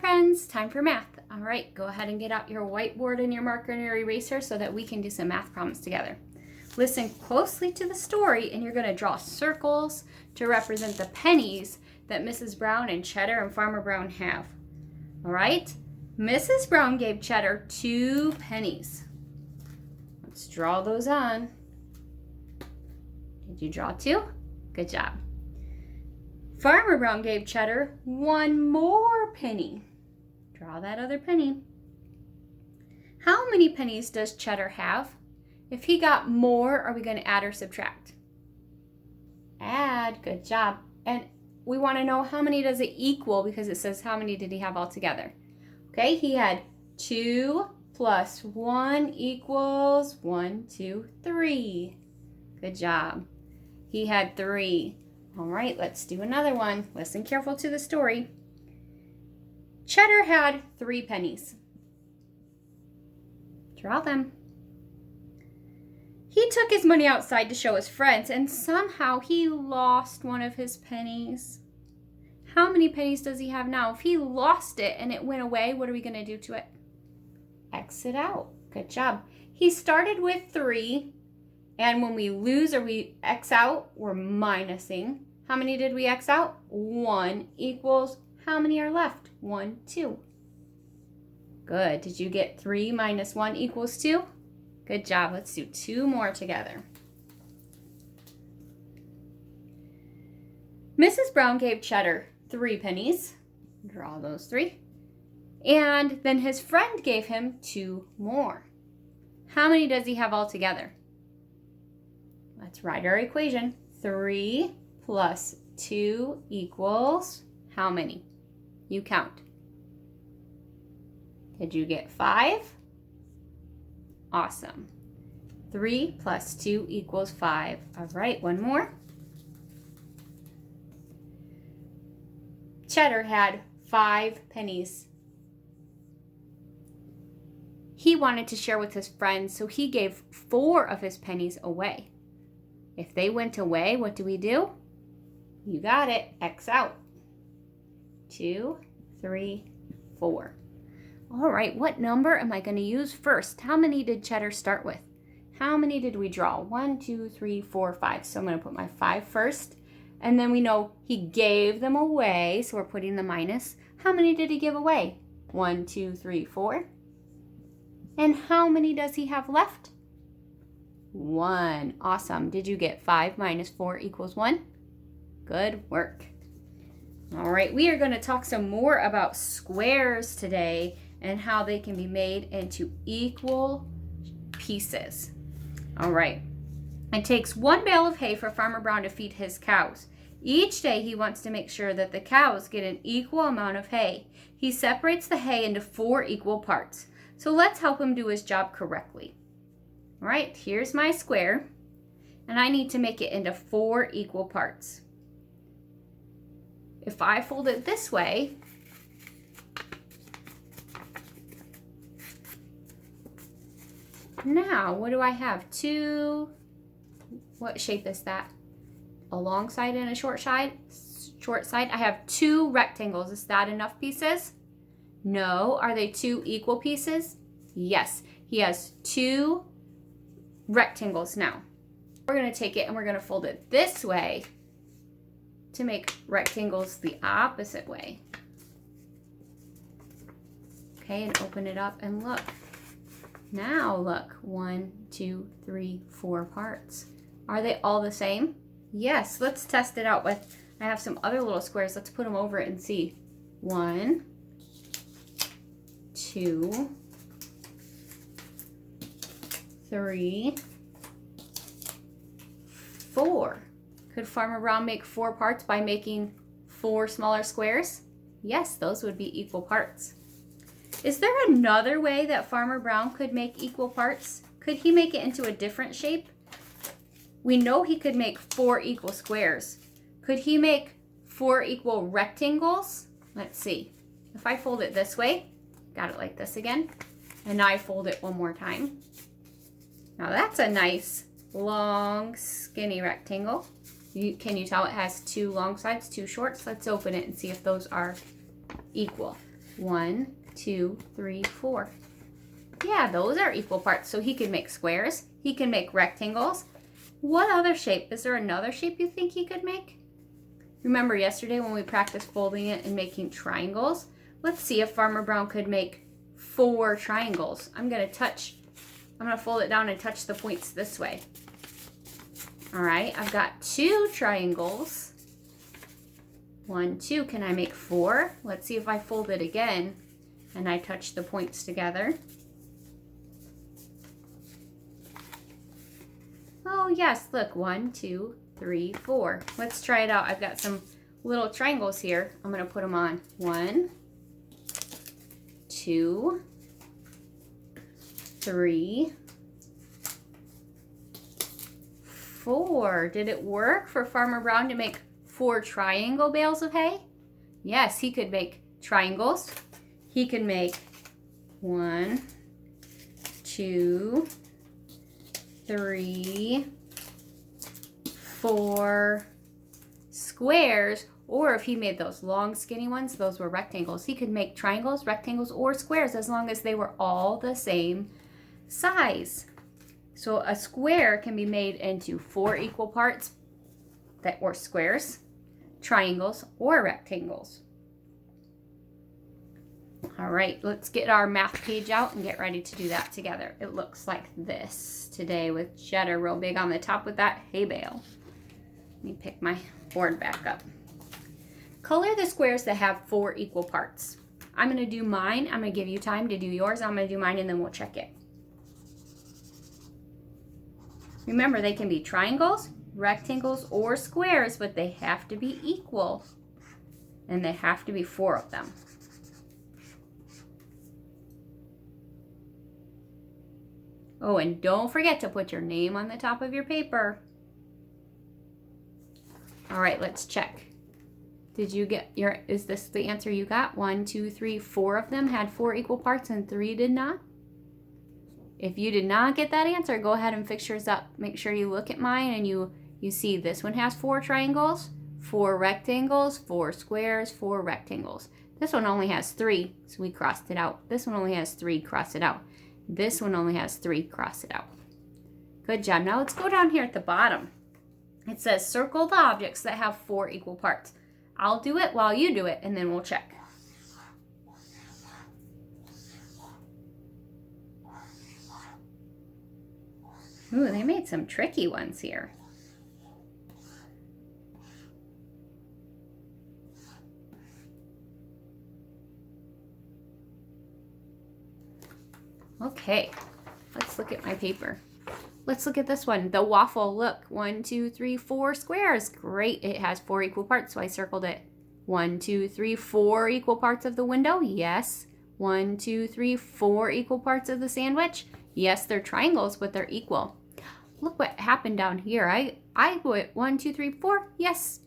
friends, time for math. All right, go ahead and get out your whiteboard and your marker and your eraser so that we can do some math problems together. Listen closely to the story and you're going to draw circles to represent the pennies that Mrs. Brown and Cheddar and Farmer Brown have. All right, Mrs. Brown gave Cheddar 2 pennies. Let's draw those on. Did you draw 2? Good job. Farmer Brown gave Cheddar 1 more penny. Draw that other penny. How many pennies does Cheddar have? If he got more, are we going to add or subtract? Add. Good job. And we want to know how many does it equal because it says how many did he have altogether. Okay, he had 2 plus 1 equals 1, 2, 3. Good job. He had 3. All right, let's do another one. Listen careful to the story. Cheddar had 3 pennies. Draw them. He took his money outside to show his friends, and somehow he lost one of his pennies. How many pennies does he have now? If he lost it and it went away, what are we going to do to it? X it out. Good job. He started with 3, and when we lose or we X out, we're minusing. How many did we X out? 1 equals, how many are left? 1, 2. Good. Did you get 3 minus 1 equals 2? Good job. Let's do 2 more together. Mrs. Brown gave Cheddar 3 pennies. Draw those 3. And then his friend gave him 2 more. How many does he have altogether? Let's write our equation. 3 plus 2 equals how many? You count. Did you get 5? Awesome. 3 plus 2 equals 5. All right, one more. Cheddar had 5 pennies. He wanted to share with his friends, so he gave 4 of his pennies away. If they went away, what do we do? You got it. X out. 2, 3, 4. All right, what number am I going to use first? How many did Cheddar start with? How many did we draw? 1, 2, 3, 4, 5. So I'm going to put my 5 first. And then we know he gave them away, so we're putting the minus. How many did he give away? 1, 2, 3, 4. And how many does he have left? 1. Awesome. Did you get 5 minus 4 equals 1? Good work. All right, we are going to talk some more about squares today and how they can be made into equal pieces. All right. It takes 1 bale of hay for Farmer Brown to feed his cows. Each day he wants to make sure that the cows get an equal amount of hay. He separates the hay into 4 equal parts. So let's help him do his job correctly. All right, here's my square, and I need to make it into 4 equal parts. If I fold it this way, now what do I have? 2, what shape is that? A long side and a short side? Short side. I have 2 rectangles. Is that enough pieces? No. Are they 2 equal pieces? Yes. He has 2 rectangles now. We're going to take it and we're going to fold it this way to make rectangles the opposite way. Okay, and open it up and look. Now look, 1, 2, 3, 4 parts. Are they all the same? Yes, let's test it out with, I have some other little squares. Let's put them over it and see. 1, 2, 3, 4. Could Farmer Brown make 4 parts by making 4 smaller squares? Yes, those would be equal parts. Is there another way that Farmer Brown could make equal parts? Could he make it into a different shape? We know he could make 4 equal squares. Could he make 4 equal rectangles? Let's see. If I fold it this way, got it like this again, and now I fold it one more time. Now that's a nice long skinny rectangle. Can you tell it has 2 long sides, 2 shorts? Let's open it and see if those are equal. 1, 2, 3, 4. Yeah, those are equal parts. So he can make squares. He can make rectangles. What other shape? Is there another shape you think he could make? Remember yesterday when we practiced folding it and making triangles? Let's see if Farmer Brown could make 4 triangles. I'm going to fold it down and touch the points this way. All right, I've got 2 triangles. 1, 2. Can I make 4? Let's see if I fold it again and I touch the points together. Oh yes, look, 1, 2, 3, 4. Let's try it out. I've got some little triangles here. I'm going to put them on. 1, 2, 3, 4. Did it work for Farmer Brown to make 4 triangle bales of hay? Yes, he could make triangles. He can make 1, 2, 3, 4 squares, or if he made those long skinny ones, those were rectangles. He could make triangles, rectangles, or squares as long as they were all the same size. So a square can be made into 4 equal parts that were squares, triangles, or rectangles. All right, let's get our math page out and get ready to do that together. It looks like this today with Cheddar real big on the top with that hay bale. Let me pick my board back up. Color the squares that have 4 equal parts. I'm going to do mine. I'm going to give you time to do yours. I'm going to do mine and then we'll check it. Remember, they can be triangles, rectangles, or squares, but they have to be equal. And they have to be 4 of them. Oh, and don't forget to put your name on the top of your paper. All right, let's check. Did you get is this the answer you got? 1, 2, 3, 4 of them had 4 equal parts and 3 did not? If you did not get that answer, go ahead and fix yours up. Make sure you look at mine and you see this one has 4 triangles, 4 rectangles, 4 squares, 4 rectangles. This one only has 3, so we crossed it out. This one only has 3, cross it out. This one only has 3, cross it out. Good job. Now let's go down here at the bottom. It says circle the objects that have 4 equal parts. I'll do it while you do it, and then we'll check. Ooh, they made some tricky ones here. Okay, let's look at my paper. Let's look at this one. The waffle, look, 1, 2, 3, 4 squares. Great, it has 4 equal parts, so I circled it. 1, 2, 3, 4 equal parts of the window, yes. 1, 2, 3, 4 equal parts of the sandwich. Yes, they're triangles, but they're equal. Look what happened down here. I put 1, 2, 3, 4, yes.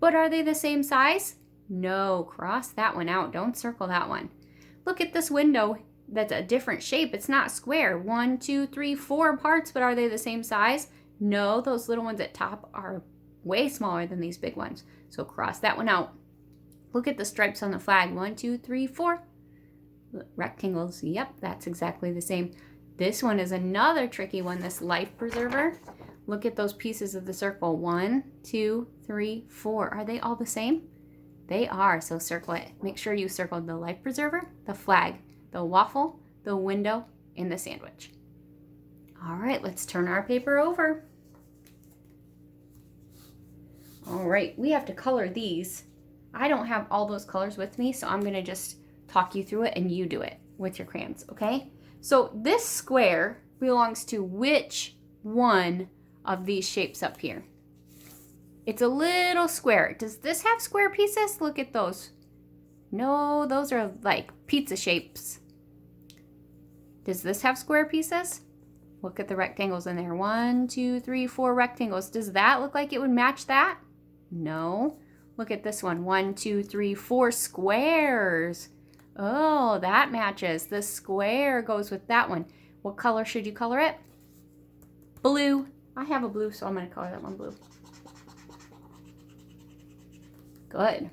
But are they the same size? No, cross that one out. Don't circle that one. Look at this window. That's a different shape. It's not square. 1, 2, 3, 4 parts, but are they the same size? No, those little ones at top are way smaller than these big ones. So cross that one out. Look at the stripes on the flag. 1, 2, 3, 4. Rectangles. Yep, that's exactly the same. This one is another tricky one, this life preserver. Look at those pieces of the circle. 1, 2, 3, 4. Are they all the same? They are, so circle it. Make sure you circled the life preserver, the flag, the waffle, the window, and the sandwich. All right, let's turn our paper over. All right, we have to color these. I don't have all those colors with me, so I'm gonna just talk you through it and you do it with your crayons, okay? So this square belongs to which one of these shapes up here? It's a little square. Does this have square pieces? Look at those. No, those are like pizza shapes. Does this have square pieces? Look at the rectangles in there. 1, 2, 3, 4 rectangles. Does that look like it would match that? No. Look at this one. 1, 2, 3, 4 squares. Oh, that matches. The square goes with that one. What color should you color it? Blue. I have a blue, so I'm going to color that one blue. Good.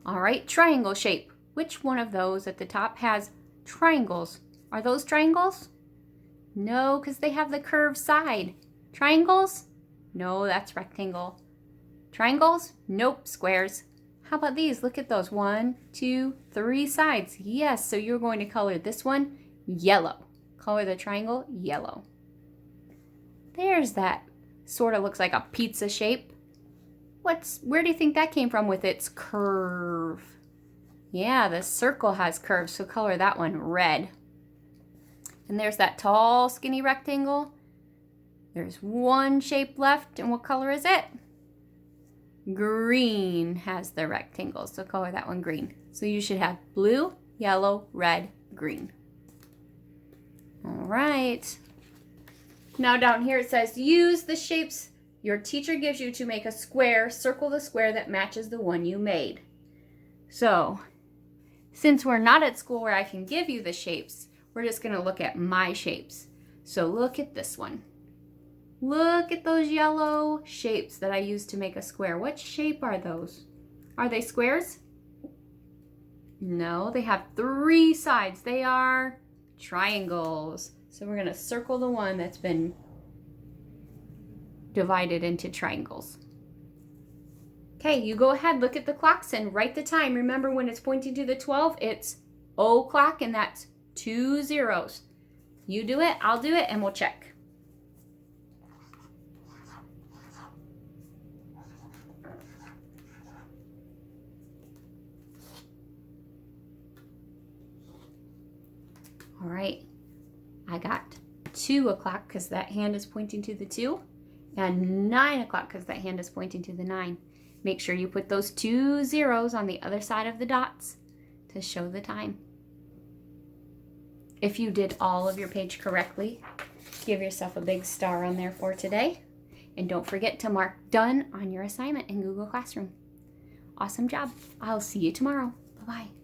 All right, triangle shape. Which one of those at the top has triangles? Are those triangles? No, because they have the curved side. Triangles? No, that's rectangle. Triangles? Nope, squares. How about these? Look at those. 1, 2, 3 sides. Yes, so you're going to color this one yellow. Color the triangle yellow. There's that. Sort of looks like a pizza shape. Where do you think that came from with its curve? Yeah, the circle has curves, so color that one red. And there's that tall, skinny rectangle. There's one shape left, and what color is it? Green has the rectangle, so color that one green. So you should have blue, yellow, red, green. All right. Now down here it says, use the shapes your teacher gives you to make a square. Circle the square that matches the one you made. So, since we're not at school where I can give you the shapes, we're just going to look at my shapes. So look at this one. Look at those yellow shapes that I used to make a square. What shape are those? Are they squares? No, they have 3 sides. They are triangles. So we're going to circle the one that's been divided into triangles. Okay, you go ahead, look at the clocks and write the time. Remember, when it's pointing to the 12, it's o'clock, and that's 2 zeros. You do it, I'll do it, and we'll check. All right, I got 2 o'clock because that hand is pointing to the 2, and 9 o'clock because that hand is pointing to the 9. Make sure you put those 2 zeros on the other side of the dots to show the time. If you did all of your page correctly, give yourself a big star on there for today. And don't forget to mark done on your assignment in Google Classroom. Awesome job. I'll see you tomorrow. Bye-bye.